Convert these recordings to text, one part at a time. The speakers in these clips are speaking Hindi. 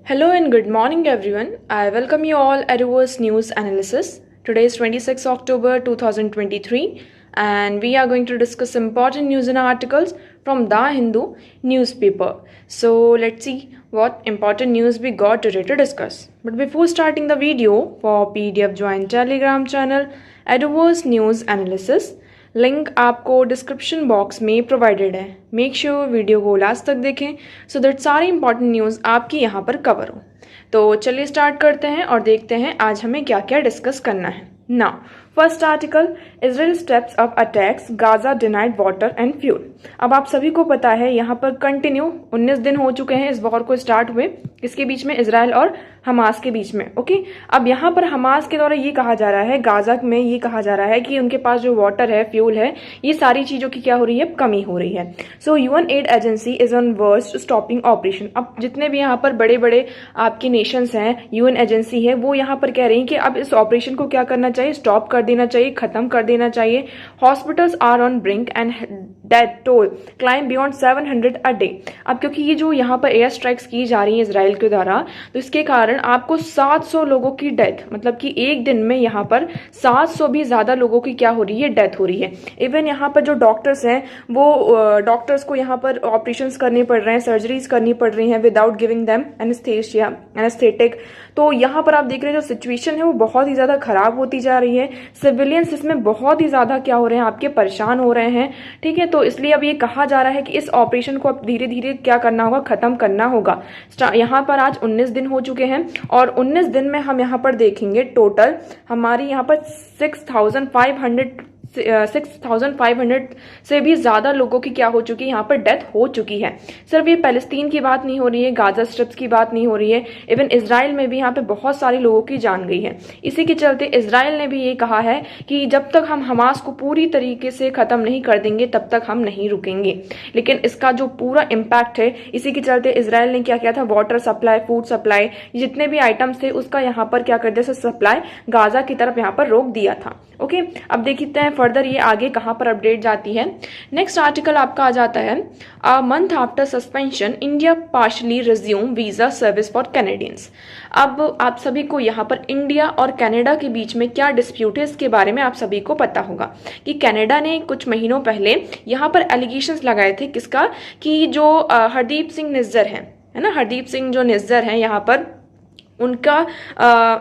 Hello and good morning everyone. I welcome you all at Reverse News Analysis. Today is 26 October 2023 and we are going to discuss important news and articles from The Hindu newspaper. So let's see what important news we got today to discuss. But before starting the video, for PDF join Telegram channel at Reverse News Analysis. Link आपको डिस्क्रिप्शन बॉक्स में प्रोवाइडेड है. मेक श्योर वीडियो को लास्ट तक देखें सो दैट सारी इंपॉर्टेंट न्यूज़ आपकी यहाँ पर कवर हो. तो चलिए स्टार्ट करते हैं और देखते हैं आज हमें क्या क्या डिस्कस करना है. Now first article, Israel steps up attacks, Gaza denied water and fuel. अब आप सभी को पता है यहाँ पर कंटिन्यू 19 दिन हो चुके हैं इस वॉर को स्टार्ट हुए, इसके बीच में इजराइल और हमास के बीच में. ओके, अब यहाँ पर हमास के द्वारा ये कहा जा रहा है, गाजा में ये कहा जा रहा है कि उनके पास जो वाटर है, फ्यूल है, ये सारी चीज़ों की क्या हो रही है, कमी हो रही है. So UN aid agency is on worst stopping operation. अब जितने भी यहाँ पर बड़े बड़े आपके नेशंस हैं, यूएन एजेंसी है, वो यहाँ पर कह रही है कि अब इस ऑपरेशन को क्या करना चाहिए, स्टॉप कर देना चाहिए, खत्म कर देना चाहिए. Hospitals are on brink and death toll climb beyond 700 a day. अब क्योंकि ये जो यहाँ पर एयर स्ट्राइक्स की जा रही है इजराइल के द्वारा, तो इसके कारण आपको 700 लोगों की डेथ, मतलब कि एक दिन में यहाँ पर 700 भी ज्यादा लोगों की क्या हो रही है, डेथ हो रही है. इवन यहाँ पर जो डॉक्टर्स हैं, वो डॉक्टर्स को यहाँ पर ऑपरेशंस करने पड़ रहे हैं, सर्जरीज करनी पड़ रही हैं without giving them anaesthesia, anaesthetic. तो यहाँ पर आप देख रहे हैं जो सिचुएशन है वो बहुत ही ज्यादा खराब होती जा रही है. सिविलियंस इसमें बहुत ही ज्यादा क्या हो रहे हैं, आपके परेशान हो रहे हैं. ठीक है, तो इसलिए अब ये कहा जा रहा है कि इस ऑपरेशन को अब धीरे धीरे क्या करना होगा, खत्म करना होगा. यहाँ पर आज 19 दिन हो चुके हैं और 19 दिन में हम यहाँ पर देखेंगे टोटल हमारी यहाँ पर 6,500 से भी ज्यादा लोगों की क्या हो चुकी है, यहाँ पर डेथ हो चुकी है. सिर्फ ये पैलेस्टीन की बात नहीं हो रही है, गाजा स्ट्रिप्स की बात नहीं हो रही है, इवन इजराइल में भी यहाँ पे बहुत सारे लोगों की जान गई है. इसी के चलते इजराइल ने भी ये कहा है कि जब तक हम हमास को पूरी तरीके से खत्म नहीं कर देंगे तब तक हम नहीं रुकेंगे. लेकिन इसका जो पूरा इम्पैक्ट है, इसी के चलते इजराइल ने क्या किया था, वाटर सप्लाई, फूड सप्लाई, जितने भी आइटम्स थे उसका यहाँ पर क्या कर दिया, सप्लाई गाजा की तरफ यहाँ पर रोक दिया था. ओके, अब देखते हैं फर्दर ये आगे कहां पर अपडेट जाती है. नेक्स्ट आर्टिकल आपका आ जाता है, a month after suspension India partially resume visa service for Canadians. अब आप सभी को यहाँ पर इंडिया और कनाडा के बीच में क्या डिस्प्यूट है, इसके बारे में आप सभी को पता होगा कि कनाडा ने कुछ महीनों पहले यहाँ पर एलिगेशंस लगाए थे, किसका, कि जो हरदीप सिंह निज्जर है ना, हरदीप सिंह जो निज्जर हैं यहाँ पर, उनका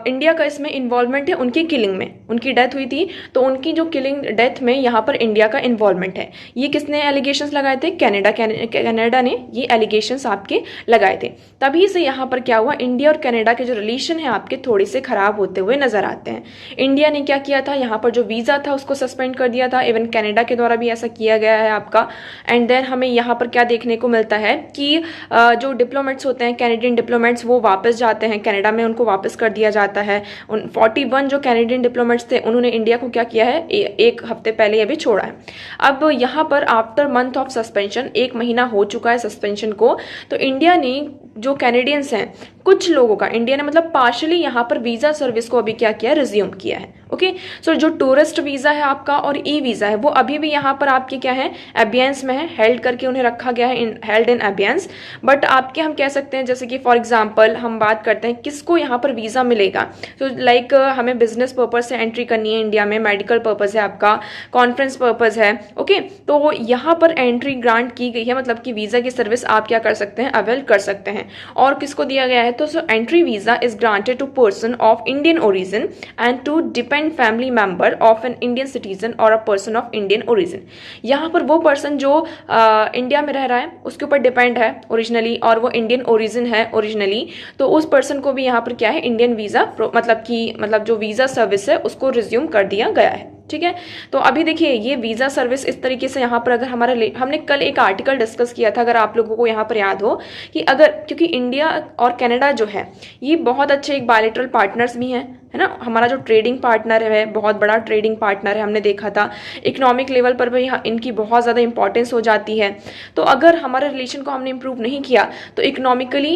इंडिया का इसमें इन्वॉल्वमेंट है, उनकी किलिंग में, उनकी डेथ हुई थी तो उनकी जो किलिंग डेथ में यहाँ पर इंडिया का इन्वॉल्वमेंट है. ये किसने एलिगेशंस लगाए थे, कनाडा ने ये एलिगेशंस आपके लगाए थे. तभी से यहाँ पर क्या हुआ, इंडिया और कनाडा के जो रिलेशन है आपके थोड़े से खराब होते हुए नजर आते हैं. इंडिया ने क्या किया था, यहाँ पर जो वीजा था उसको सस्पेंड कर दिया था, इवन कनाडा के द्वारा भी ऐसा किया गया है आपका. एंड देन हमें यहाँ पर क्या देखने को मिलता है कि जो डिप्लोमेट्स होते हैं, कैनेडियन डिप्लोमेट्स, वो वापस जाते हैं कनाडा में, उनको वापस कर दिया जाता है. उन 41 जो कैनेडियन डिप्लोमेट्स थे उन्होंने इंडिया को क्या किया है, एक हफ्ते पहले अभी छोड़ा है. अब यहाँ पर आफ्टर मंथ ऑफ सस्पेंशन, एक महीना हो चुका है सस्पेंशन को, तो इंडिया ने जो कैनेडियंस हैं कुछ लोगों का, इंडिया ने मतलब पार्शली यहाँ पर वीजा सर्विस को अभी क्या किया, रिज्यूम किया है. ओके, सो जो टूरिस्ट वीजा है आपका और ई वीजा है वो अभी भी यहाँ पर आपके क्या है, एबियंस में है, हेल्ड करके उन्हें रखा गया है, हेल्ड इन एबियंस. बट आपके हम कह सकते हैं, जैसे कि फॉर एग्जांपल हम बात करते हैं किसको यहाँ पर वीजा मिलेगा, तो लाइक हमें बिजनेस पर्पज से एंट्री करनी है इंडिया में, मेडिकल पर्पज है आपका, कॉन्फ्रेंस पर्पज है. ओके, तो यहाँ पर एंट्री ग्रांट की गई है, मतलब कि वीजा की सर्विस आप क्या कर सकते हैं, अवेल कर सकते हैं. और किसको दिया गया है, तो entry visa is granted to person of Indian origin and to depend family member of an Indian citizen or a person of Indian origin. यहाँ पर वो पर्सन जो इंडिया में रह रहा है, उसके ऊपर डिपेंड है ओरिजिनली, और वो इंडियन ओरिजिन है ओरिजिनली, तो उस पर्सन को भी यहाँ पर क्या है, इंडियन वीजा, मतलब जो वीजा सर्विस है उसको रिज्यूम कर दिया गया है. ठीक है, तो अभी देखिए ये वीजा सर्विस इस तरीके से यहाँ पर, अगर हमने कल एक आर्टिकल डिस्कस किया था, अगर आप लोगों को यहाँ पर याद हो, कि अगर, क्योंकि इंडिया और कनाडा जो है ये बहुत अच्छे एक बायलैटरल पार्टनर्स भी हैं, है ना, हमारा जो ट्रेडिंग पार्टनर है, बहुत बड़ा ट्रेडिंग पार्टनर है, हमने देखा था. इकोनॉमिक लेवल पर भी इनकी बहुत ज़्यादा इंपॉर्टेंस हो जाती है. तो अगर हमारे रिलेशन को हमने इम्प्रूव नहीं किया तो इकोनॉमिकली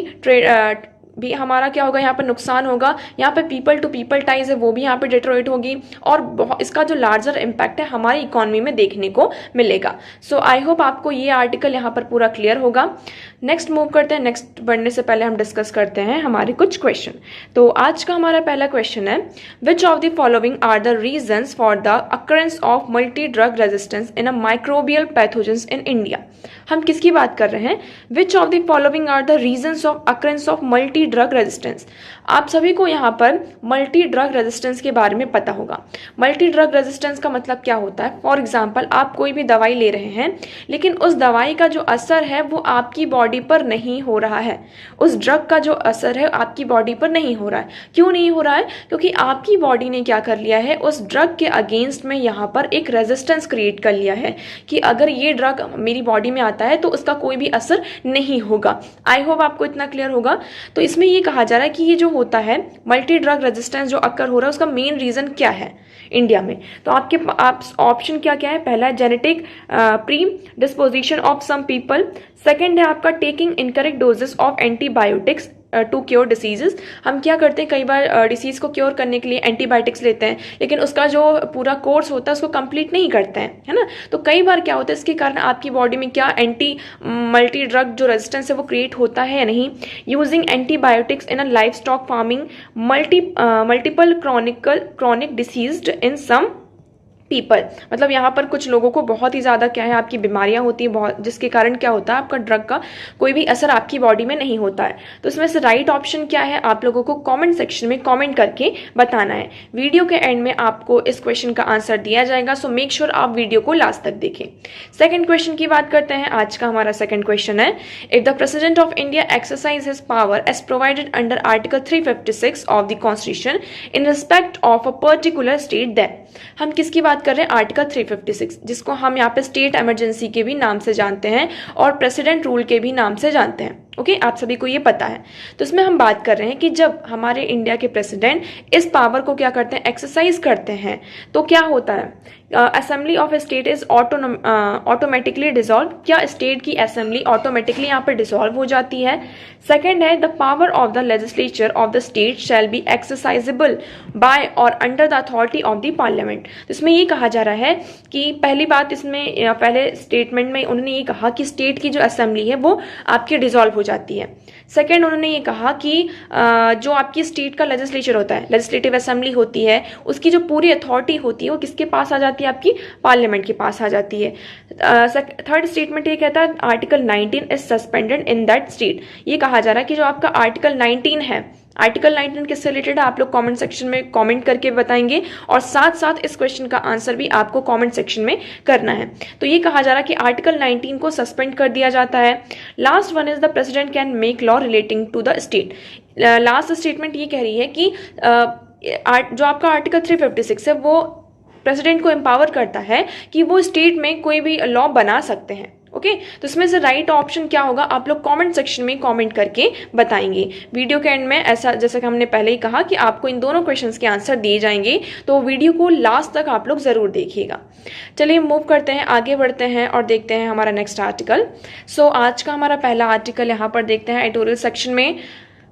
भी हमारा क्या होगा, यहाँ पर नुकसान होगा। यहाँ पे पीपल टू पीपल टाइज है वो भी यहाँ पे डिट्रॉइट होगी, और इसका जो लार्जर इम्पैक्ट है हमारी इकोनॉमी में देखने को मिलेगा। सो आई होप आपको ये आर्टिकल यहाँ पर पूरा क्लियर होगा। नेक्स्ट मूव करते हैं। नेक्स्ट बढ़ने से पहले हम डिस्कस करते हैं हमारे कुछ क्वेश्चन। तो आज का हमारा पहला क्वेश्चन है, which of the following are the reasons for the occurrence of multi drug resistance in a microbial pathogens in India. हम किसकी बात कर रहे हैं? Which of the following are the reasons of occurrence of multi drug resistance. आप सभी को यहाँ पर मल्टी ड्रग रेजिस्टेंस के बारे में पता होगा। मल्टी ड्रग रेजिस्टेंस का मतलब क्या होता है? फॉर एग्जाम्पल, आप कोई भी दवाई ले रहे हैं, लेकिन उस दवाई का जो असर है वो आपकी बॉडी पर नहीं हो रहा है। उस ड्रग का जो असर है आपकी बॉडी पर नहीं हो रहा है। क्यों नहीं हो रहा है? क्योंकि आपकी बॉडी ने क्या कर लिया है, उस ड्रग के अगेंस्ट में यहाँ पर एक रेजिस्टेंस क्रिएट कर लिया है कि अगर ये ड्रग मेरी बॉडी में आता है तो उसका कोई भी असर नहीं होगा। आई होप आपको इतना क्लियर होगा। तो इसमें ये कहा जा रहा है कि ये जो होता है मल्टी ड्रग रेजिस्टेंस जो अकर हो रहा है, उसका मेन रीजन क्या है इंडिया में? तो आप ऑप्शन क्या क्या है? पहला है genetic predisposition of some people. Second है आपका taking incorrect doses of antibiotics to cure diseases. हम क्या करते हैं, कई बार डिसीज को क्योर करने के लिए एंटीबायोटिक्स लेते हैं, लेकिन उसका जो पूरा कोर्स होता है उसको कंप्लीट नहीं करते हैं, है ना। तो कई बार क्या होता है, इसके कारण आपकी बॉडी में क्या मल्टी ड्रग जो रेजिस्टेंस है वो क्रिएट होता है या नहीं। Using antibiotics in a livestock farming multiple chronic disease in some people. मतलब यहाँ पर कुछ लोगों को बहुत ही ज़्यादा क्या है, आपकी बीमारियां होती है बहुत, जिसके कारण क्या होता है, आपका ड्रग का कोई भी असर आपकी बॉडी में नहीं होता है। तो इसमें से राइट ऑप्शन क्या है, आप लोगों को कमेंट सेक्शन में कमेंट करके बताना है। वीडियो के एंड में आपको इस क्वेश्चन का आंसर दिया जाएगा, सो मेक श्योर आप वीडियो को लास्ट तक देखें। सेकेंड क्वेश्चन की बात करते हैं। आज का हमारा सेकेंड क्वेश्चन है, if the president of India exercise his power as provided under article 356 of the constitution in respect of a particular state, then. हम किसकी बात कर रहे हैं? आर्टिकल 356, जिसको हम यहाँ पे स्टेट इमरजेंसी के भी नाम से जानते हैं और प्रेसिडेंट रूल के भी नाम से जानते हैं। ओके, आप सभी को ये पता है। तो इसमें हम बात कर रहे हैं कि जब हमारे इंडिया के प्रेसिडेंट इस पावर को क्या करते हैं, एक्सरसाइज करते हैं, तो क्या होता है, assembly of state is automatically dissolve. क्या स्टेट की असेंबली ऑटोमेटिकली यहाँ पर डिसॉल्व हो जाती है? सेकेंड है, the power of the legislature of the state shall be exercisable by or under the authority of the parliament. तो इसमें ये कहा जा रहा है कि पहली बात इसमें पहले स्टेटमेंट में उन्होंने ये कहा कि स्टेट की जो असेंबली है वो आपकी डिसॉल्व हो जाती है। सेकेंड, उन्होंने ये कहा कि जो आपकी स्टेट का लेजिस्लेचर होता है, लेजिस्लेटिव असेंबली होती है, उसकी जो पूरी अथॉरिटी होती है वो किसके पास आ जाती है, आपकी पार्लियामेंट के पास आ जाती है। थर्ड स्टेटमेंट ये कहता है, article 19 is suspended in that state. ये कहा जा रहा है कि जो आपका आर्टिकल 19 है, आर्टिकल 19 किससे रिलेटेड है, आप लोग कमेंट सेक्शन में कमेंट करके बताएंगे, और साथ साथ इस क्वेश्चन का आंसर भी आपको कमेंट सेक्शन में करना है। तो ये कहा जा रहा है कि आर्टिकल 19 को सस्पेंड कर दिया जाता है। Last one is the president can make law relating to the state. Last statement ये कह रही है कि जो आपका आर्टिकल 356 है वो प्रेसिडेंट को एम्पावर करता है कि वो स्टेट में कोई भी लॉ बना सकते हैं। ओके, तो इसमें से राइट ऑप्शन क्या होगा, आप लोग कमेंट सेक्शन में कमेंट करके बताएंगे। वीडियो के एंड में ऐसा, जैसा कि हमने पहले ही कहा कि आपको इन दोनों क्वेश्चंस के आंसर दिए जाएंगे, तो वीडियो को लास्ट तक आप लोग जरूर देखिएगा। चलिए मूव करते हैं, आगे बढ़ते हैं और देखते हैं हमारा नेक्स्ट आर्टिकल। सो आज का हमारा पहला आर्टिकल यहाँ पर देखते हैं एडिटोरियल सेक्शन में,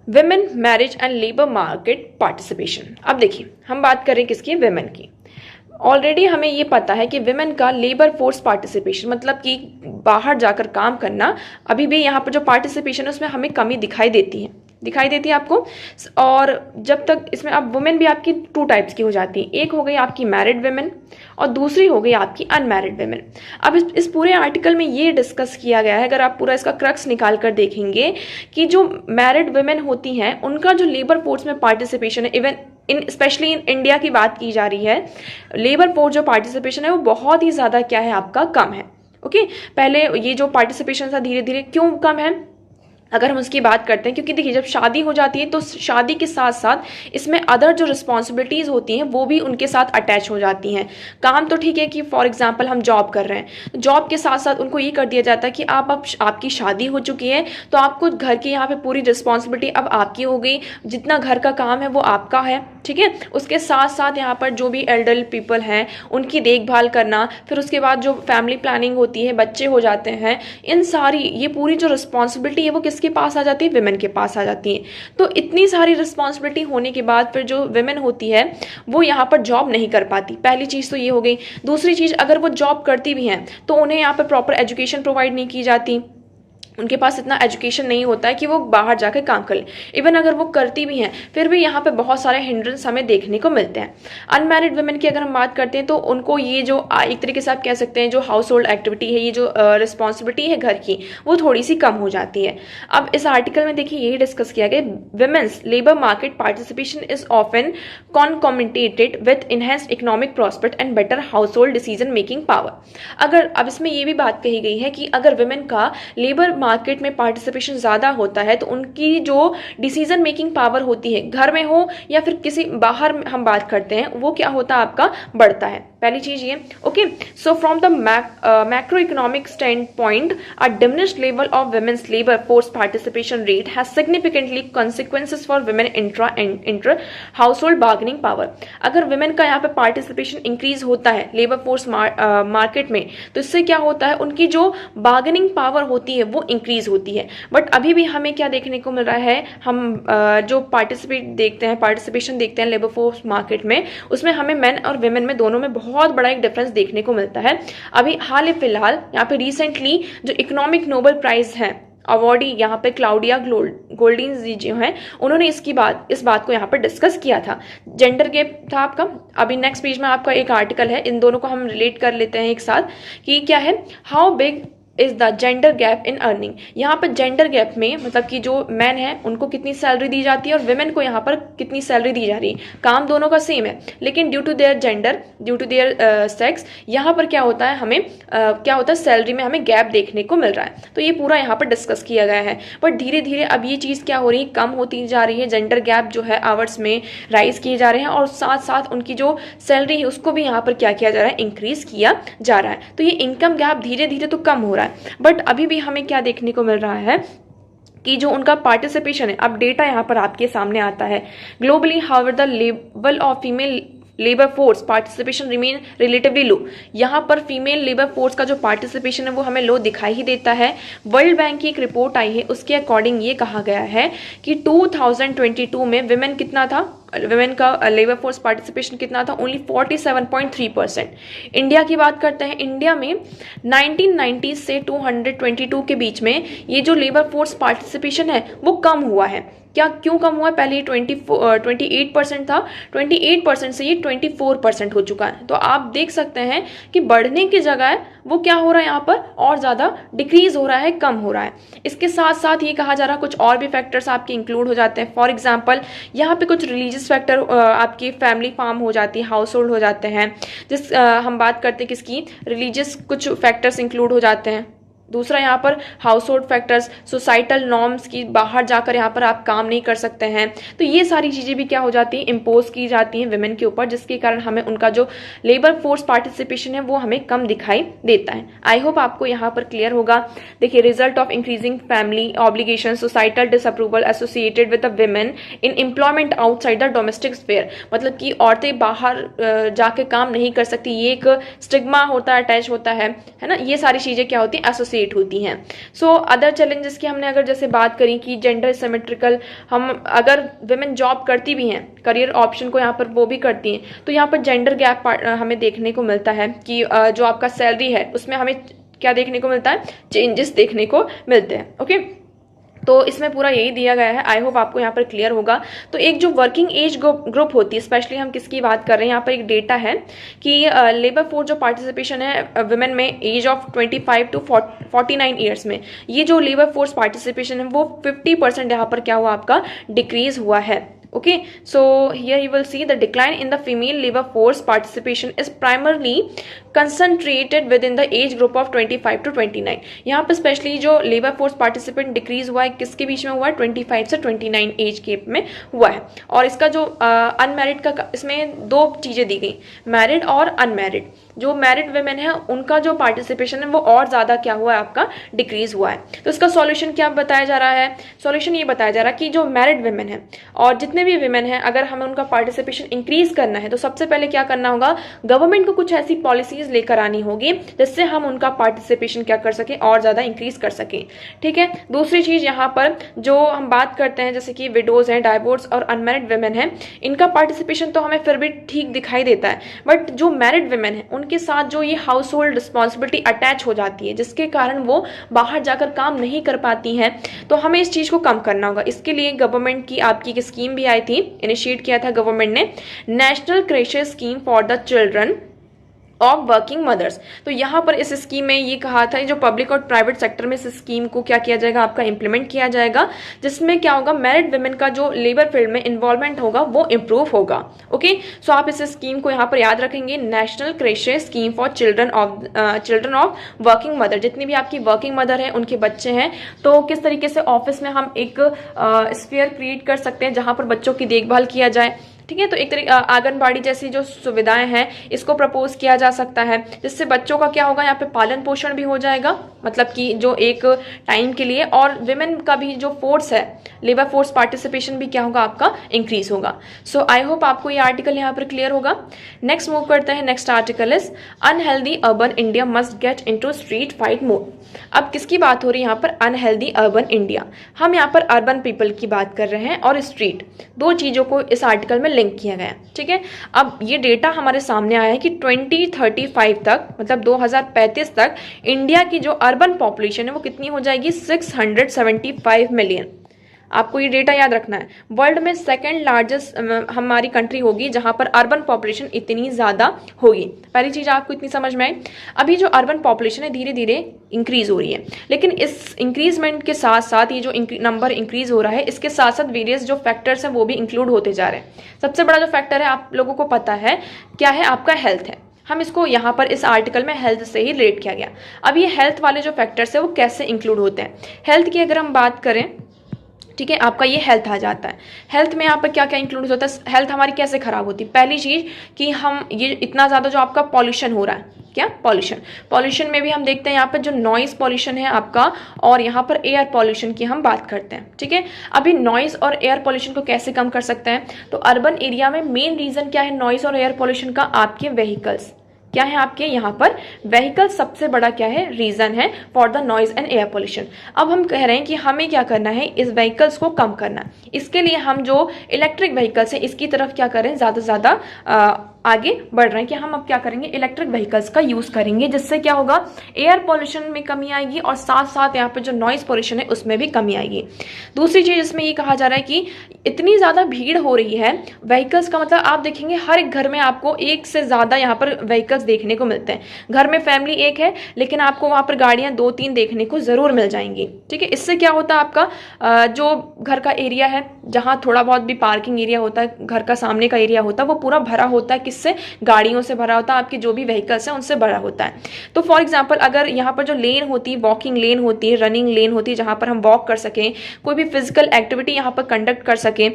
women marriage and labour market participation. अब देखिए, हम बात करें किसकी, विमेन की। ऑलरेडी हमें ये पता है कि विमेन का लेबर फोर्स पार्टिसिपेशन, मतलब कि बाहर जाकर काम करना, अभी भी यहाँ पर जो पार्टिसिपेशन है उसमें हमें कमी दिखाई देती है आपको। और जब तक इसमें अब वुमेन भी आपकी 2 टाइप्स की हो जाती है, एक हो गई आपकी मैरिड वुमेन और दूसरी हो गई आपकी अनमैरिड वुमेन। अब इस पूरे आर्टिकल में ये डिस्कस किया गया है, अगर आप पूरा इसका क्रक्स निकाल कर देखेंगे, कि जो मैरिड वुमेन होती हैं उनका जो लेबर फोर्स में पार्टिसिपेशन है, इवन स्पेशली इन इंडिया की बात की जा रही है, लेबर फोर्स जो पार्टिसिपेशन है वो बहुत ही ज़्यादा क्या है, आपका कम है। ओके, पहले ये जो पार्टिसिपेशन था धीरे धीरे क्यों कम है, अगर हम उसकी बात करते हैं, क्योंकि देखिए जब शादी हो जाती है तो शादी के साथ साथ इसमें अदर जो रिस्पॉन्सिबिलिटीज़ होती हैं वो भी उनके साथ अटैच हो जाती हैं। काम तो ठीक है कि फॉर एग्जांपल हम जॉब कर रहे हैं, जॉब के साथ साथ उनको ये कर दिया जाता है कि आपकी शादी हो चुकी है तो आपको घर की यहाँ पे पूरी रिस्पॉन्सिबिलिटी अब आपकी हो गई, जितना घर का काम है वो आपका है, ठीक है। उसके साथ साथ यहाँ पर जो भी एल्डर पीपल हैं उनकी देखभाल करना, फिर उसके बाद जो फैमिली प्लानिंग होती है, बच्चे हो जाते हैं, इन सारी ये पूरी जो रिस्पॉन्सिबिलिटी है वो किसकी किसके पास आ जाती है, विमेन के पास आ जाती है। तो इतनी सारी रिस्पॉन्सिबिलिटी होने के बाद फिर जो विमेन होती है वो यहाँ पर जॉब नहीं कर पाती। पहली चीज़ तो ये हो गई। दूसरी चीज़, अगर वो जॉब करती भी हैं तो उन्हें यहाँ पर प्रॉपर एजुकेशन प्रोवाइड नहीं की जाती, उनके पास इतना एजुकेशन नहीं होता है कि वो बाहर जाकर काम कर ले। इवन अगर वो करती भी हैं फिर भी यहाँ पे बहुत सारे हिंड्रेंस हमें देखने को मिलते हैं। अनमैरिड वुमेन की अगर हम बात करते हैं तो उनको ये जो एक तरीके से आप कह सकते हैं जो हाउस होल्ड एक्टिविटी है, ये जो रिस्पॉन्सिबिलिटी है घर की, वो थोड़ी सी कम हो जाती है। अब इस आर्टिकल में देखिए यही डिस्कस किया गया, women's labour market participation is often concomitated with enhanced economic prospect and better household decision making power. अगर अब इसमें ये भी बात कही गई है कि अगर विमेन का लेबर मार्केट में पार्टिसिपेशन ज्यादा होता है तो उनकी जो डिसीजन मेकिंग पावर होती है, घर में हो या फिर किसी बाहर हम बात करते हैं, वो क्या होता है आपका, बढ़ता है। पहली चीज ये। Okay, so from the macroeconomic stand point a diminished level of women's labour force participation rate has significantly consequences for women inter household bargaining power. अगर वुमेन का यहाँ पे पार्टिसिपेशन इंक्रीज होता है लेबर फोर्स मार्केट में तो इससे क्या होता है, उनकी जो बार्गेनिंग पावर होती है वो इंक्रीज होती है। बट अभी भी हमें क्या देखने को मिल रहा है, हम जो पार्टिसिपेशन देखते हैं लेबर फोर्स मार्केट में, उसमें हमें मेन और वुमेन में दोनों में बहुत बड़ा एक डिफरेंस देखने को मिलता है। अभी हाल फिलहाल यहाँ पे रिसेंटली जो इकोनॉमिक नोबेल प्राइज है, अवार्डी यहाँ पे क्लाउडिया गोल्डीन जी जो हैं, उन्होंने इस बात को यहाँ पर डिस्कस किया था। जेंडर गैप था आपका। अभी नेक्स्ट पेज में आपका एक आर्टिकल है, इन दोनों को हम रिलेट कर लेते हैं एक साथ कि क्या है, how big is the gender gap in earning. यहाँ पर जेंडर गैप में मतलब कि जो मैन है उनको कितनी सैलरी दी जाती है और वुमेन को यहाँ पर कितनी सैलरी दी जा रही है। काम दोनों का सेम है लेकिन due to their gender, due to their sex, यहाँ पर क्या होता है, हमें क्या होता है, सैलरी में हमें गैप देखने को मिल रहा है। तो ये पूरा यहाँ पर डिस्कस किया गया है। बट धीरे धीरे अब ये चीज़ क्या हो रही है, कम होती जा रही है। जेंडर गैप जो है आवर्स में राइज किए जा रहे हैं और साथ साथ उनकी जो सैलरी है उसको भी यहाँ पर क्या किया जा रहा है, इंक्रीज किया जा रहा है। तो ये इनकम गैप धीरे धीरे तो कम हो रहा है। बट अभी भी हमें क्या देखने को मिल रहा है कि जो उनका पार्टिसिपेशन है, अब डेटा यहाँ पर आपके सामने आता है। Globally however the level of female labour force participation remain relatively low. यहाँ पर फीमेल लेबर फोर्स का जो पार्टिसिपेशन है वो हमें लो दिखाई ही देता है। वर्ल्ड बैंक की एक रिपोर्ट आई है, उसके अकॉर्डिंग ये कहा गया है कि 2022 में विमेन कितना था, विमेन का लेबर फोर्स पार्टिसिपेशन कितना था, ओनली 47.3%। इंडिया की बात करते हैं, इंडिया में 1990 से 222 के बीच में ये जो लेबर फोर्स पार्टिसिपेशन है वो कम हुआ है। क्यों कम हुआ है, पहले ये 28% था, 28% से ये 24% हो चुका है। तो आप देख सकते हैं कि बढ़ने की जगह वो क्या हो रहा है, यहाँ पर और ज़्यादा डिक्रीज हो रहा है, कम हो रहा है। इसके साथ साथ ये कहा जा रहा है कुछ और भी फैक्टर्स आपके इंक्लूड हो जाते हैं। फॉर एग्जाम्पल यहाँ पे कुछ रिलीजियस फैक्टर आपकी फैमिली फार्म हो जाती है, हाउस होल्ड हो जाते हैं। हम बात करते हैं किसकी, रिलीजियस कुछ फैक्टर्स इंक्लूड हो जाते हैं। दूसरा यहाँ पर house hold factors, societal norms की बाहर जाकर यहाँ पर आप काम नहीं कर सकते हैं। तो ये सारी चीज़ें भी क्या हो जाती हैं, इम्पोज की जाती हैं विमेन के ऊपर, जिसके कारण हमें उनका जो लेबर फोर्स पार्टिसिपेशन है वो हमें कम दिखाई देता है। आई होप आपको यहाँ पर क्लियर होगा। देखिए, result of increasing family obligation, societal disapproval associated with the women in employment outside the domestic sphere. मतलब कि औरतें बाहर जाके काम नहीं कर सकती, ये एक स्टिग्मा होता है, अटैच होता है ना। ये सारी चीज़ें क्या होती हैं, एसोसिएट होती हैं। सो अदर चैलेंजेस की हमने अगर जैसे बात करी कि जेंडर सिमेट्रिकल, हम अगर विमेन जॉब करती भी हैं, करियर ऑप्शन को यहाँ पर वो भी करती हैं, तो यहाँ पर जेंडर गैप हमें देखने को मिलता है कि जो आपका सैलरी है उसमें हमें क्या देखने को मिलता है, चेंजेस देखने को मिलते हैं। ओके, तो इसमें पूरा यही दिया गया है। आई होप आपको यहाँ पर क्लियर होगा। तो एक जो वर्किंग एज ग्रुप होती है, स्पेशली हम किसकी बात कर रहे हैं, यहाँ पर एक डेटा है कि लेबर फोर्स जो पार्टिसिपेशन है विमेन में एज ऑफ 25 टू 49 ईयर्स में, ये जो लेबर फोर्स पार्टिसिपेशन है वो 50% यहाँ पर क्या हुआ, आपका डिक्रीज हुआ है। Okay, so here you will see the decline in the female labor force participation is primarily concentrated within the age group of 25 to 29। यहाँ पर स्पेशली जो लेबर फोर्स पार्टिसिपेंट डिक्रीज हुआ है किसके बीच में हुआ है, 25 से 29 एज गैप में हुआ है। और इसका जो अनमैरिड का, इसमें दो चीज़ें दी गई, मैरिड और अनमैरिड। जो मैरिड वेमेन है उनका जो पार्टिसिपेशन है वो और ज़्यादा क्या हुआ है, आपका डिक्रीज हुआ है। तो इसका सॉल्यूशन क्या बताया जा रहा है, सॉल्यूशन ये बताया जा रहा है कि जो मैरिड वेमेन है और जितने भी वेमेन हैं, अगर हमें उनका पार्टिसिपेशन इंक्रीज करना है तो सबसे पहले क्या करना होगा, गवर्नमेंट को कुछ ऐसी पॉलिसीज लेकर आनी होगी जिससे हम उनका पार्टिसिपेशन क्या कर सकें, और ज़्यादा इंक्रीज कर सकें। ठीक है, दूसरी चीज़ यहाँ पर जो हम बात करते हैं, जैसे कि विडोज हैं, डाइवोर्स और अनमैरिड वेमेन हैं, इनका पार्टिसिपेशन तो हमें फिर भी ठीक दिखाई देता है, बट जो मैरिड वेमेन है उनके साथ जो ये हाउस होल्ड रिस्पॉन्सिबिलिटी अटैच हो जाती है, जिसके कारण वो बाहर जाकर काम नहीं कर पाती हैं, तो हमें इस चीज़ को कम करना होगा। इसके लिए गवर्नमेंट की आपकी एक स्कीम भी आई थी, इनिशिएट किया था गवर्नमेंट ने, national creches scheme for the children of working mothers. तो यहाँ पर इस स्कीम में ये कहा था, जो पब्लिक और प्राइवेट सेक्टर में इस स्कीम को क्या किया जाएगा, आपका इंप्लीमेंट किया जाएगा, जिसमें क्या होगा, मैरिड वुमेन का जो लेबर फील्ड में इन्वॉल्वमेंट होगा वो इंप्रूव होगा। ओके, सो आप इस स्कीम को यहाँ पर याद रखेंगे, national creches scheme for children of working mother. जितनी भी आपकी वर्किंग मदर है, उनके बच्चे हैं, तो किस तरीके से ऑफिस में हम एक स्फीयर क्रिएट कर सकते हैं जहाँ पर बच्चों की देखभाल किया जाए। ठीक है, तो एक तरीके आंगनबाड़ी जैसी जो सुविधाएं हैं इसको प्रपोज किया जा सकता है, जिससे बच्चों का क्या होगा, यहाँ पे पालन पोषण भी हो जाएगा, मतलब कि जो एक टाइम के लिए, और विमेन का भी जो फोर्स है, लेबर फोर्स पार्टिसिपेशन भी क्या होगा, आपका इंक्रीज होगा। सो आई होप आपको ये आर्टिकल यहाँ पर क्लियर होगा। नेक्स्ट मूव करते हैं, next article is unhealthy urban India must get into street fight mode. अब किसकी बात हो रही है यहाँ पर, अनहेल्दी अर्बन इंडिया। हम यहाँ पर अर्बन पीपल की बात कर रहे हैं और स्ट्रीट, दो चीजों को इस आर्टिकल में लिंक किया गया। ठीक है, अब ये डेटा हमारे सामने आया है कि 2035 तक, मतलब 2035 तक इंडिया की जो अर्बन पॉपुलेशन है वो कितनी हो जाएगी, 675 मिलियन। आपको ये डेटा याद रखना है। वर्ल्ड में सेकेंड लार्जेस्ट हमारी कंट्री होगी जहां पर अर्बन पॉपुलेशन इतनी ज़्यादा होगी। पहली चीज़ आपको इतनी समझ में आई। अभी जो अर्बन पॉपुलेशन है धीरे धीरे इंक्रीज हो रही है, लेकिन इस इंक्रीजमेंट के साथ साथ ये जो नंबर इंक्रीज हो रहा है, इसके साथ साथ वेरियस जो फैक्टर्स हैं वो भी इंक्लूड होते जा रहे हैं। सबसे बड़ा जो फैक्टर है, आप लोगों को पता है क्या है, आपका हेल्थ है। हम इसको यहाँ पर इस आर्टिकल में हेल्थ से ही रिलेट किया गया। अब ये हेल्थ वाले जो फैक्टर्स है वो कैसे इंक्लूड होते हैं, हेल्थ की अगर हम बात करें, ठीक है, आपका ये हेल्थ आ जाता है। हेल्थ में यहाँ पर क्या क्या इंक्लूड होता है, हेल्थ हमारी कैसे खराब होती है। पहली चीज कि हम ये इतना ज़्यादा जो आपका पॉल्यूशन हो रहा है, क्या पॉल्यूशन में भी हम देखते हैं यहाँ पर जो नॉइज पॉल्यूशन है आपका, और यहाँ पर एयर पॉल्यूशन की हम बात करते हैं। ठीक है, अभी नॉइज और एयर पॉल्यूशन को कैसे कम कर सकते हैं, तो अर्बन एरिया में मेन रीजन क्या है नॉइज और एयर पॉल्यूशन का, आपके व्हीकल्स। क्या है आपके यहाँ पर व्हीकल सबसे बड़ा क्या है, रीजन है for the noise and air pollution. अब हम कह रहे हैं कि हमें क्या करना है, इस व्हीकल्स को कम करना। इसके लिए हम जो इलेक्ट्रिक व्हीकल्स है इसकी तरफ क्या करें, ज़्यादा से ज़्यादा आगे बढ़ रहे हैं कि हम अब क्या करेंगे, इलेक्ट्रिक व्हीकल्स का यूज करेंगे, जिससे क्या होगा, एयर पॉल्यूशन में कमी आएगी और साथ साथ यहाँ पे जो नॉइज पॉल्यूशन है उसमें भी कमी आएगी। दूसरी चीज इसमें ये कहा जा रहा है कि इतनी ज्यादा भीड़ हो रही है व्हीकल्स का, मतलब आप देखेंगे हर एक घर में आपको एक से ज्यादा यहाँ पर व्हीकल्स देखने को मिलते हैं। घर में फैमिली एक है लेकिन आपको वहां पर गाड़ियां 2-3 देखने को जरूर मिल जाएंगी। ठीक है, इससे क्या होता है, आपका जो घर का एरिया है, जहां थोड़ा बहुत भी पार्किंग एरिया होता है, घर का सामने का एरिया होता है, वो पूरा भरा होता है, किससे, गाड़ियों से भरा होता है, आपके जो भी व्हीकल्स हैं उनसे भरा होता है। तो फॉर एग्जांपल अगर यहाँ पर जो लेन होती है, वॉकिंग लेन होती है, रनिंग लेन होती है, जहां पर हम वॉक कर सकें, कोई भी फिजिकल एक्टिविटी यहाँ पर कंडक्ट कर सकें,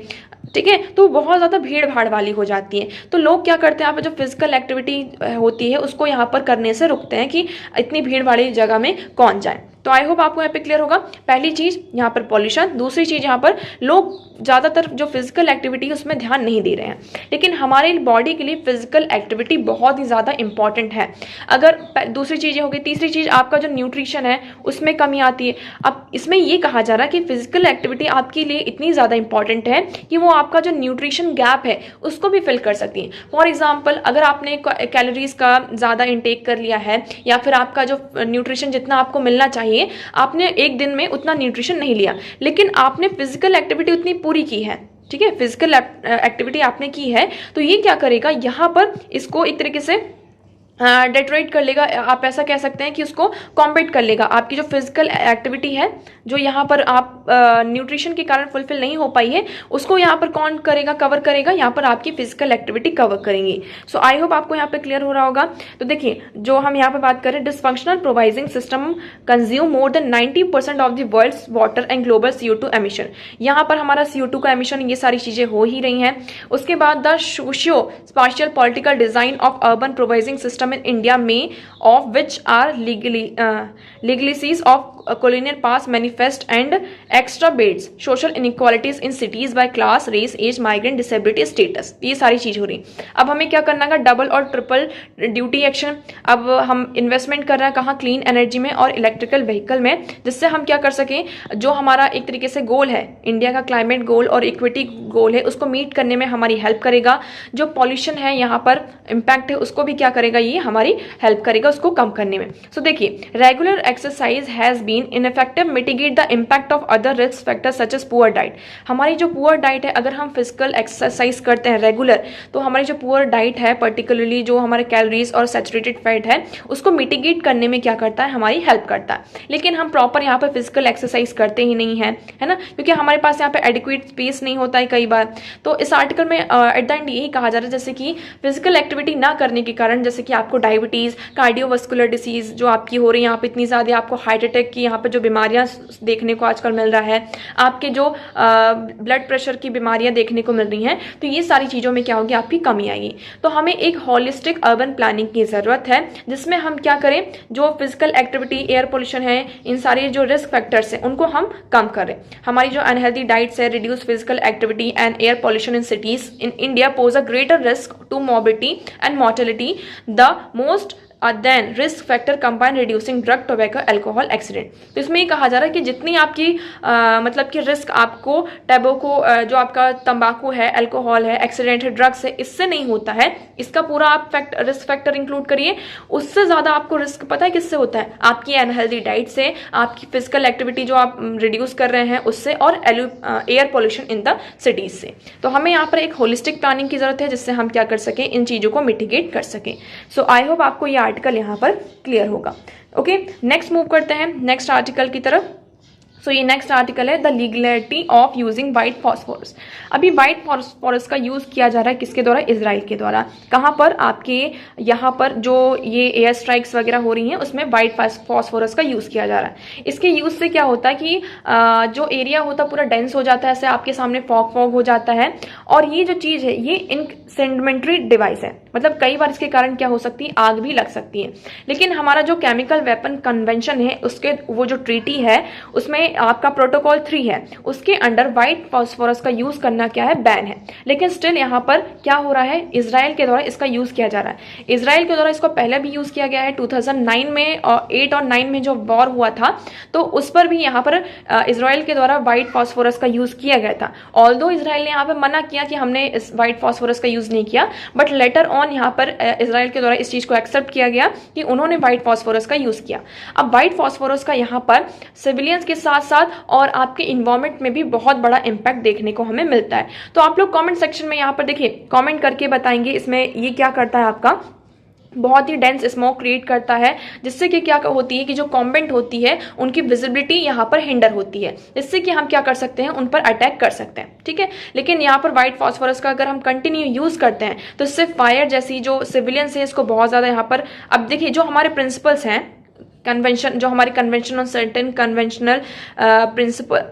ठीक है, तो बहुत ज्यादा भीड़ भाड़ वाली हो जाती है। तो लोग क्या करते हैं, यहाँ पर जो फिजिकल एक्टिविटी होती है उसको यहाँ पर करने से रुकते हैं कि इतनी भीड़ वाली जगह में कौन जाए। तो आई होप आपको यहाँ पे क्लियर होगा। पहली चीज यहाँ पर पॉल्यूशन, दूसरी चीज यहाँ पर लोग ज्यादातर जो फिजिकल एक्टिविटी है उसमें ध्यान नहीं दे रहे हैं, लेकिन हमारे बॉडी के लिए फिजिकल एक्टिविटी बहुत ही ज्यादा इंपॉर्टेंट है। अगर दूसरी चीज हो गई, तीसरी चीज आपका जो न्यूट्रिशन है उसमें कमी आती है। अब इसमें ये कहा जा रहा है कि फिजिकल एक्टिविटी आपके लिए इतनी ज्यादा इंपॉर्टेंट है कि वो आपका जो न्यूट्रिशन गैप है उसको भी फिल कर सकती है। फॉर एग्जाम्पल अगर आपने कैलोरीज का ज्यादा इंटेक कर लिया है, या फिर आपका जो न्यूट्रिशन जितना आपको मिलना चाहिए आपने एक दिन में उतना न्यूट्रिशन नहीं लिया, लेकिन आपने फिजिकल एक्टिविटी उतनी पूरी की है, ठीक है, फिजिकल एक्टिविटी आपने की है, तो ये क्या करेगा, यहाँ पर इसको एक तरीके से डेटरेट कर लेगा, आप ऐसा कह सकते हैं कि उसको कॉम्बेट कर लेगा। आपकी जो फिजिकल एक्टिविटी है जो यहाँ पर आप न्यूट्रिशन के कारण फुलफिल नहीं हो पाई है, उसको यहाँ पर कौन करेगा, कवर करेगा, यहाँ पर आपकी फिजिकल एक्टिविटी कवर करेंगी। सो आई होप आपको यहाँ पे क्लियर हो रहा होगा। तो देखिए जो हम यहाँ पे बात करें, dysfunctional provisioning system consume more than 90% of the world's water and global CO2 emission. यहाँ पर हमारा CO2 का एमिशन, ये सारी चीजें हो ही रही हैं। उसके बाद the socio spatial political design of urban provisioning system system in India में of which are legacies of colonial past manifest and exacerbates social inequalities in cities by class, race, age, migrant, disability status। ये सारी चीज हो रही। अब हमें क्या करना है, डबल और ट्रिपल ड्यूटी एक्शन। अब हम इन्वेस्टमेंट कर रहे हैं कहाँ, क्लीन एनर्जी में और इलेक्ट्रिकल व्हीकल में, जिससे हम क्या कर सकें, जो हमारा एक तरीके से गोल है, इंडिया का क्लाइमेट गोल और इक्विटी गोल है, उसको मीट करने में हमारी हेल्प करेगा। जो पॉल्यूशन है यहाँ पर इम्पैक्ट है, उसको भी क्या करेगा, ये हमारी हेल्प करेगा उसको कम करने में। सो देखिए, regular exercise has been ineffective mitigate the impact of other risk factors such as poor diet. हमारी जो पुअर डाइट है, अगर हम फिजिकल एक्सरसाइज करते हैं रेगुलर, तो हमारी जो पुअर डाइट है, पर्टिकुलरली जो हमारे कैलोरीज और सैचुरेटेड फैट है, उसको मिटिगेट करने में क्या करता है, हमारी हेल्प करता है। लेकिन हम प्रॉपर यहाँ पर फिजिकल एक्सरसाइज करते ही नहीं है, है ना, क्योंकि हमारे पास यहाँ पे एडिक्वेट स्पेस नहीं होता है कई बार। तो इस आर्टिकल में एट द एंड यही कहा जा रहा है, जैसे कि फिजिकल एक्टिविटी ना करने के कारण, जैसे कि आपको डायबिटीज, कार्डियोवास्कुलर डिसीज जो आपकी हो रही है यहाँ पे इतनी ज्यादा, आपको हार्ट अटैक की यहाँ पे जो बीमारियां देखने को आजकल मिल रहा है, आपके जो ब्लड प्रेशर की बीमारियां देखने को मिल रही हैं, तो ये सारी चीजों में क्या होगी, आपकी कमी आएगी। तो हमें एक होलिस्टिक अर्बन प्लानिंग की जरूरत है, जिसमें हम क्या करें, जो फिजिकल एक्टिविटी, एयर पोल्यूशन है, इन सारी जो रिस्क फैक्टर्स है, उनको हम कम करें। हमारी जो अनहेल्दी डाइट्स है, reduce physical activity and air pollution in cities in India pose a greater risk to mobility and mortality, the most then risk factor combine reducing drug, tobacco, alcohol, accident. तो इसमें ये कहा जा रहा है कि जितनी आपकी मतलब कि रिस्क आपको टैबोको, जो आपका तंबाकू है, अल्कोहल है, एक्सीडेंट है, ड्रग्स है, इससे नहीं होता है, इसका पूरा आप रिस्क फैक्टर इंक्लूड करिए, उससे ज्यादा आपको रिस्क पता है किससे होता है, आपकी अनहेल्दी डाइट से, आपकी फिजिकल एक्टिविटी जो आप रिड्यूस कर रहे हैं उससे, और air pollution in the cities से। तो हमें यहाँ पर एक होलिस्टिक प्लानिंग की जरूरत है, जिससे हम क्या कर सकें, इन चीजों को मिटिगेट कर सकें। सो आई होप आपको ये आर्टिकल यहाँ पर क्लियर होगा। ओके, नेक्स्ट मूव करते हैं नेक्स्ट आर्टिकल की तरफ। सो ये नेक्स्ट आर्टिकल है the legality of using white phosphorus. अभी व्हाइट फॉस्फोरस का यूज किया जा रहा है किसके द्वारा, इजराइल के द्वारा। कहाँ पर, आपके यहाँ पर जो ये एयर स्ट्राइक्स वगैरह हो रही हैं, उसमें व्हाइट फॉस्फोरस का यूज किया जा रहा है। इसके यूज से क्या होता है कि जो एरिया होता है पूरा डेंस हो जाता है, ऐसे आपके सामने फॉग हो जाता है। और ये जो चीज है, ये इंसेंडिमेंटरी डिवाइस है, मतलब कई बार इसके कारण क्या हो सकती है, आग भी लग सकती है। लेकिन हमारा जो केमिकल वेपन कन्वेंशन है, उसके वो जो ट्रीटी है, उसमें आपका प्रोटोकॉल 3 है, उसके अंडर व्हाइट फॉस्फोरस का यूज करना क्या है, बैन है। लेकिन स्टिल यहाँ पर क्या हो रहा है, इजराइल के द्वारा इसका यूज किया जा रहा है। इजराइल के द्वारा इसको पहले भी यूज किया गया है 2009 में, और 8 और 9 में जो वॉर हुआ था, तो उस पर भी यहाँ पर इजराइल के द्वारा व्हाइट फॉस्फोरस का यूज किया गया था। ऑल्दो इजराइल ने यहाँ पर मना किया कि हमने इस व्हाइट फॉस्फोरस का यूज नहीं किया, बट लेटर ऑन यहाँ पर इजराइल के द्वारा इस चीज को एक्सेप्ट किया गया कि उन्होंने व्हाइट फॉस्फोरस का यूज किया। अब व्हाइट फॉस्फोरस का यहाँ पर सिविलियंस के साथ साथ और आपके इन्वायरमेंट में भी बहुत बड़ा इंपैक्ट देखने को हमें मिलता है। तो आप लोग कमेंट सेक्शन में यहाँ पर देखिए, कमेंट करके बताएंगे इसमें ये क्या करता है, आपका बहुत ही डेंस स्मोक क्रिएट करता है, जिससे कि क्या होती है कि जो कॉम्बेंट होती है उनकी विजिबिलिटी यहाँ पर हिंडर होती है, जिससे कि हम क्या कर सकते हैं, उन पर अटैक कर सकते हैं। ठीक है, लेकिन यहाँ पर व्हाइट फॉस्फोरस का अगर हम कंटिन्यू यूज करते हैं, तो इससे फायर जैसी जो सिविलियंस है, इसको बहुत ज्यादा यहाँ पर, अब देखिए जो हमारे प्रिंसिपल्स हैं, कन्वेंशन, जो हमारे convention on certain conventional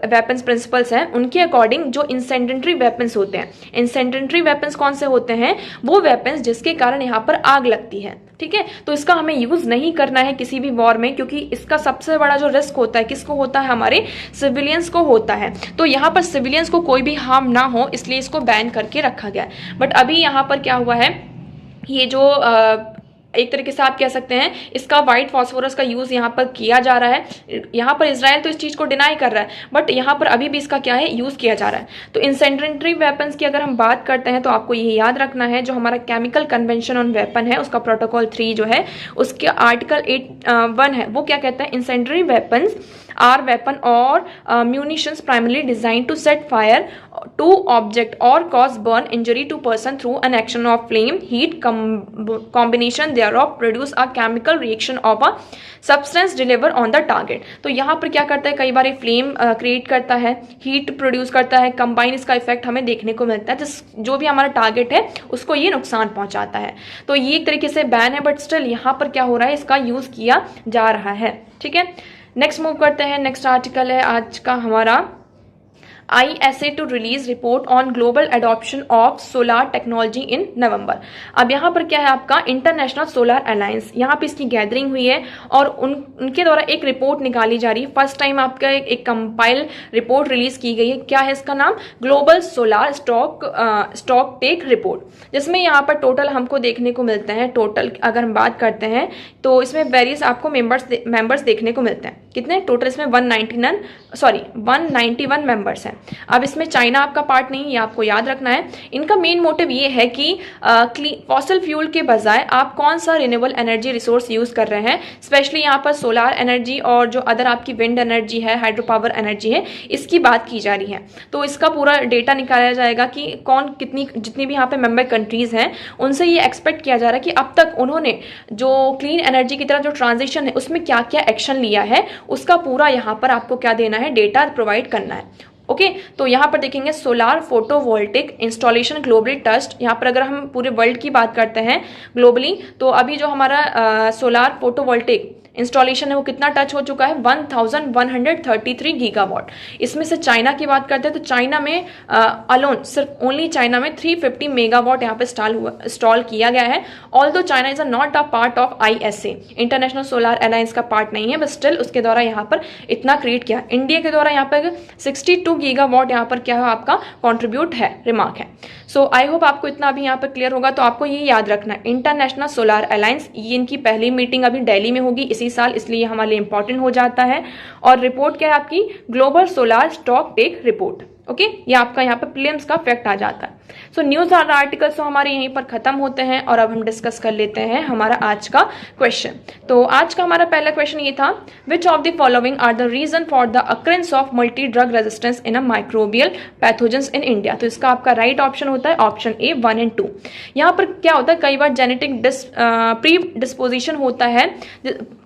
weapons principles हैं, उनके अकॉर्डिंग जो इंसेंडेंटरी वेपन्स होते हैं, इंसेंडेंटरी वेपन्स कौन से होते हैं, वो वेपन्स जिसके कारण यहाँ पर आग लगती है। ठीक है, तो इसका हमें यूज नहीं करना है किसी भी वॉर में, क्योंकि इसका सबसे बड़ा जो रिस्क होता है, किसको होता है, हमारे सिविलियंस को होता है। तो यहाँ पर सिविलियंस को कोई भी हार्म ना हो, इसलिए इसको बैन करके रखा गया है। बट अभी यहाँ पर क्या हुआ है, ये जो एक तरीके से आप कह सकते हैं, इसका व्हाइट फॉस्फोरस का यूज यहाँ पर किया जा रहा है। यहाँ पर इजराइल तो इस चीज को डिनाई कर रहा है, बट यहाँ पर अभी भी इसका क्या है, यूज किया जा रहा है। तो इंसेंडेंटरी वेपन्स की अगर हम बात करते हैं, तो आपको ये याद रखना है, जो हमारा केमिकल कन्वेंशन ऑन वेपन है, उसका प्रोटोकॉल 3 जो है, उसके आर्टिकल 8(1) है, वो क्या कहता है, incendiary weapons are weapon or munitions primarily design to set fire to object or cause burn injury to person through an action of flame heat combination thereof produce a chemical reaction of a substance deliver on the target। तो यहाँ पर क्या करता है, कई बार फ्लेम क्रिएट करता है, हीट प्रोड्यूस करता है, कंबाइन इसका इफेक्ट हमें देखने को मिलता है, जो भी हमारा टारगेट है उसको ये नुकसान पहुंचाता है। तो ये एक तरीके से बैन है, बट स्टिल यहाँ पर क्या हो रहा है, इसका यूज किया जा रहा है। ठीक है, नेक्स्ट मूव करते हैं, नेक्स्ट आर्टिकल है आज का हमारा ISA to release report on global adoption of solar technology in November। अब यहाँ पर क्या है आपका इंटरनेशनल सोलर अलायंस, यहाँ पे इसकी गैदरिंग हुई है और उनके द्वारा एक रिपोर्ट निकाली जा रही है। फर्स्ट टाइम आपका एक कंपाइल रिपोर्ट रिलीज की गई है। क्या है इसका नाम? Global solar stocktake report, जिसमें यहाँ पर टोटल हमको देखने को मिलते हैं, टोटल अगर हम बात करते हैं तो इसमें वेरियस आपको मेंबर्स देखने को मिलते हैं। कितने टोटल? इसमें 191 मेंबर्स हैं। अब इसमें चाइना आपका पार्ट नहीं, ये आपको याद रखना है। इनका मेन मोटिव ये है कि फॉसिल फ्यूल के बजाय आप कौन सा रिन्यूएबल एनर्जी रिसोर्स यूज कर रहे हैं, स्पेशली यहाँ पर सोलर एनर्जी और जो अदर आपकी विंड एनर्जी है, हाइड्रो पावर एनर्जी है, इसकी बात की जा रही है। तो इसका पूरा डेटा निकाला जाएगा कि जितनी भी यहाँ पे मेंबर कंट्रीज हैं उनसे ये एक्सपेक्ट किया जा रहा है कि अब तक उन्होंने जो क्लीन एनर्जी की तरफ जो ट्रांजिशन है उसमें क्या क्या एक्शन लिया है, उसका पूरा यहाँ पर आपको क्या देना है, डेटा प्रोवाइड करना है। ओके तो यहाँ पर देखेंगे सोलार फोटोवोल्टिक इंस्टॉलेशन ग्लोबली टस्ट। यहाँ पर अगर हम पूरे वर्ल्ड की बात करते हैं ग्लोबली, तो अभी जो हमारा सोलार फोटोवोल्टिक इंस्टॉलेशन है वो कितना टच हो चुका है? 1133 गीगावाट। इसमें से चाइना की बात करते हैं तो चाइना में अलोन, सिर्फ ओनली चाइना में 350 मेगावाट यहाँ पे इंस्टॉल किया गया है। Although China is not a part of ISA, international solar alliance का पार्ट नहीं है, बट स्टिल उसके द्वारा यहाँ पर इतना क्रिएट किया। इंडिया के द्वारा यहाँ पर 62 गीगावाट यहाँ पर क्या है आपका कॉन्ट्रीब्यूट है, रिमार्क है। सो आई होप आपको इतना अभी यहाँ पर क्लियर होगा। तो आपको ये याद रखना है, इंटरनेशनल सोलर अलायंस, ये इनकी पहली मीटिंग अभी दिल्ली में होगी इसी साल, इसलिए हमारे लिए इंपॉर्टेंट हो जाता है। और रिपोर्ट क्या है आपकी? Global solar stocktake report. Okay ये आपका यहाँ पे प्रीलिम्स का फैक्ट आ जाता है। सो न्यूज और आर्टिकल्स तो हमारे यहीं पर खत्म होते हैं और अब हम डिस्कस कर लेते हैं हमारा आज का क्वेश्चन। तो आज का हमारा पहला क्वेश्चन ये था, which of the following are the reason for the occurrence of multi drug resistance in a microbial pathogens in India. तो इसका आपका राइट ऑप्शन होता है ऑप्शन ए 1 और 2। यहाँ पर क्या होता है, कई बार जेनेटिक प्री डिस्पोजिशन होता है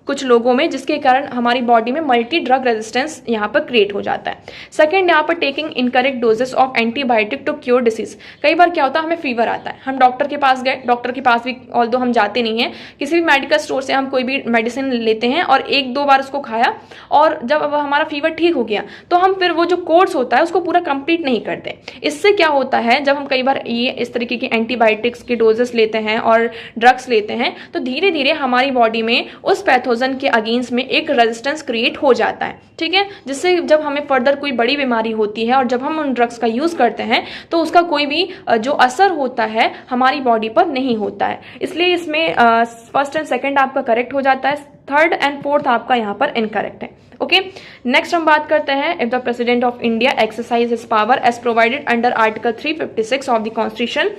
कुछ लोगों में, जिसके कारण हमारी बॉडी में मल्टी ड्रग रेजिस्टेंस यहाँ पर क्रिएट हो जाता है। सेकंड, यहाँ पर taking incorrect doses of antibiotic to cure disease. कई बार क्या होता है, हमें फीवर आता है, हम डॉक्टर के पास गए, डॉक्टर के पास भी ऑल्दो हम जाते नहीं हैं, किसी भी मेडिकल स्टोर से हम कोई भी मेडिसिन लेते हैं और 1-2 बार उसको खाया और जब अब हमारा फीवर ठीक हो गया तो हम फिर वो जो कोर्स होता है उसको पूरा कंप्लीट नहीं करते। इससे क्या होता है, जब हम कई बार ये इस तरीके की एंटीबायोटिक्स के डोजेस लेते हैं और ड्रग्स लेते हैं तो धीरे धीरे हमारी बॉडी में उस पैथोजन के अगेंस्ट में एक रेजिस्टेंस क्रिएट हो जाता है, ठीक है, जिससे जब हमें फर्दर कोई बड़ी बीमारी होती है और जब हम उन ड्रग्स का यूज करते हैं तो उसका कोई भी जो असर होता है हमारी बॉडी पर नहीं होता है। इसलिए इसमें फर्स्ट एंड सेकंड आपका करेक्ट हो जाता है, थर्ड एंड फोर्थ आपका यहाँ पर इनकरेक्ट है। ओके नेक्स्ट हम बात करते हैं, if the president of India exercise his power as provided under article 356 of the constitution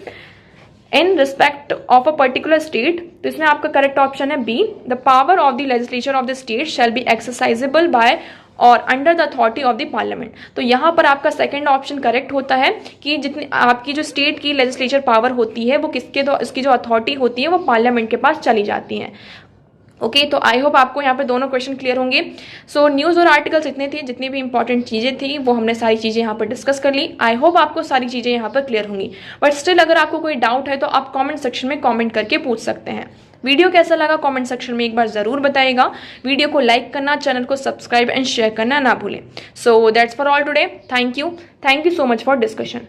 in respect of a particular state, तो इसमें आपका करेक्ट ऑप्शन है B, the power of the legislature of the state shall be exercisable by or under the authority of the parliament. तो यहाँ पर आपका सेकंड ऑप्शन करेक्ट होता है कि जितनी आपकी जो स्टेट की लेजिस्लेचर पावर होती है वो इसकी जो अथॉरिटी होती है वो पार्लियामेंट के पास चली जाती है। ओके तो आई होप आपको यहाँ पे दोनों क्वेश्चन क्लियर होंगे। सो न्यूज़ और आर्टिकल्स इतने थे, जितनी भी इंपॉर्टेंट चीज़ें थी वो हमने सारी चीज़ें यहाँ पर डिस्कस कर ली। आई होप आपको सारी चीज़ें यहाँ पर क्लियर होंगी, बट स्टिल अगर आपको कोई डाउट है तो आप कमेंट सेक्शन में कमेंट करके पूछ सकते हैं। वीडियो कैसा लगा कमेंट सेक्शन में एक बार ज़रूर बताइएगा। वीडियो को लाइक करना, चैनल को सब्सक्राइब एंड शेयर करना ना भूलें। So that's for all today. Thank you so much for discussion.